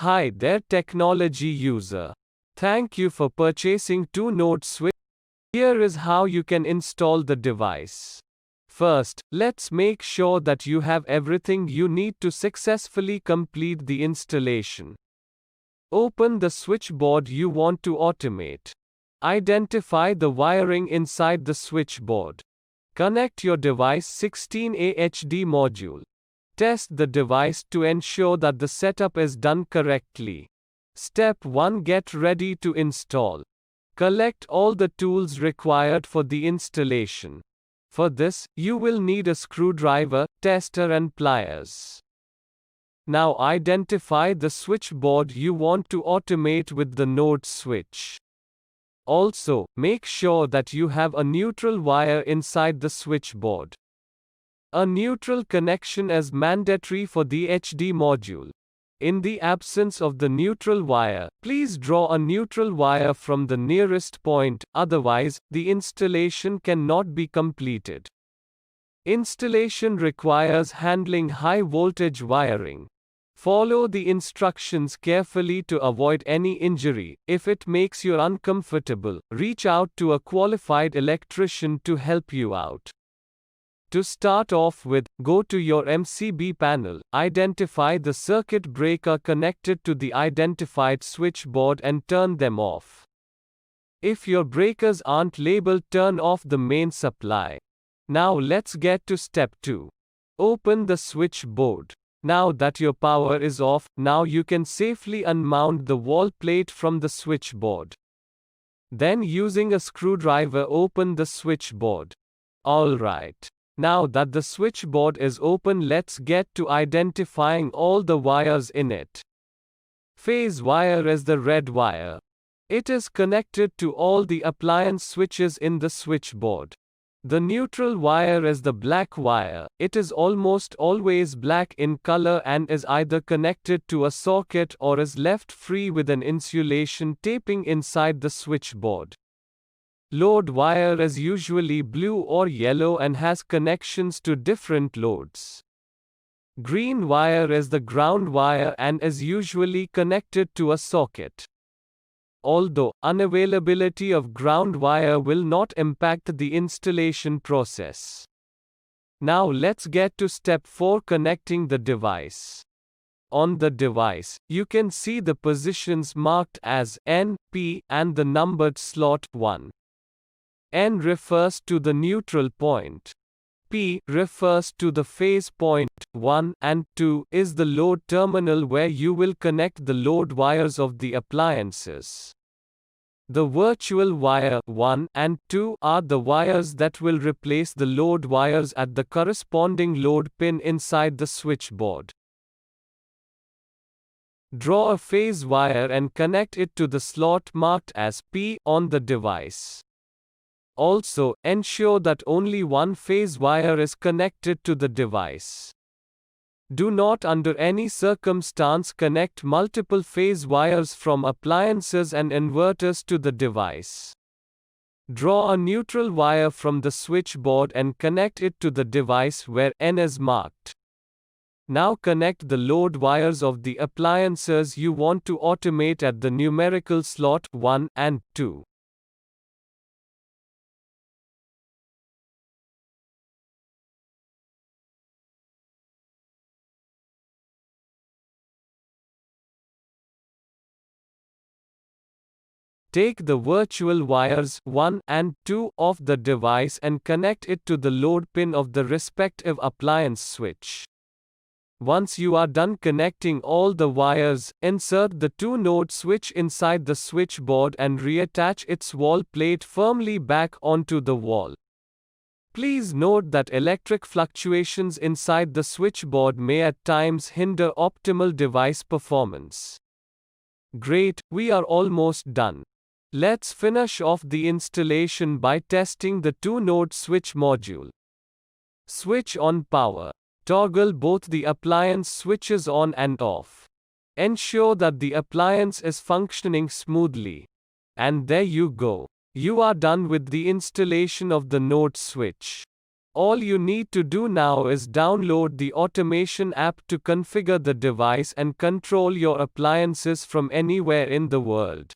Hi there, technology user. Thank you for purchasing two-node switch. Here is how you can install the device. First, let's make sure that you have everything you need to successfully complete the installation. Open the switchboard you want to automate. Identify the wiring inside the switchboard. Connect your device 16A HD module. Test the device to ensure that the setup is done correctly. Step 1. Get ready to install. Collect all the tools required for the installation. For this, you will need a screwdriver, tester and pliers. Now identify the switchboard you want to automate with the node switch. Also, make sure that you have a neutral wire inside the switchboard. A neutral connection is mandatory for the HD module. In the absence of the neutral wire, please draw a neutral wire from the nearest point, otherwise, the installation cannot be completed. Installation requires handling high voltage wiring. Follow the instructions carefully to avoid any injury. If it makes you uncomfortable, reach out to a qualified electrician to help you out. To start off with, go to your MCB panel, identify the circuit breaker connected to the identified switchboard and turn them off. If your breakers aren't labeled, turn off the main supply. Now let's get to step 2. Open the switchboard. Now that your power is off, now you can safely unmount the wall plate from the switchboard. Then using a screwdriver open the switchboard. Alright. Now that the switchboard is open, let's get to identifying all the wires in it. Phase wire is the red wire. It is connected to all the appliance switches in the switchboard. The neutral wire is the black wire. It is almost always black in color and is either connected to a socket or is left free with an insulation taping inside the switchboard. Load wire is usually blue or yellow and has connections to different loads. Green wire is the ground wire and is usually connected to a socket. Although, unavailability of ground wire will not impact the installation process. Now let's get to step 4, connecting the device. On the device, you can see the positions marked as N, P, and the numbered slot 1. N refers to the neutral point. P refers to the phase point. 1 and 2 is the load terminal where you will connect the load wires of the appliances. The virtual wire 1 and 2 are the wires that will replace the load wires at the corresponding load pin inside the switchboard. Draw a phase wire and connect it to the slot marked as P on the device. Also, ensure that only one phase wire is connected to the device. Do not under any circumstance connect multiple phase wires from appliances and inverters to the device. Draw a neutral wire from the switchboard and connect it to the device where N is marked. Now connect the load wires of the appliances you want to automate at the numerical slot 1 and 2. Take the virtual wires 1 and 2 off the device and connect it to the load pin of the respective appliance switch. Once you are done connecting all the wires, insert the two-node switch inside the switchboard and reattach its wall plate firmly back onto the wall. Please note that electric fluctuations inside the switchboard may at times hinder optimal device performance. Great, we are almost done. Let's finish off the installation by testing the two-node switch module. Switch on power. Toggle both the appliance switches on and off. Ensure that the appliance is functioning smoothly. And there you go. You are done with the installation of the node switch. All you need to do now is download the automation app to configure the device and control your appliances from anywhere in the world.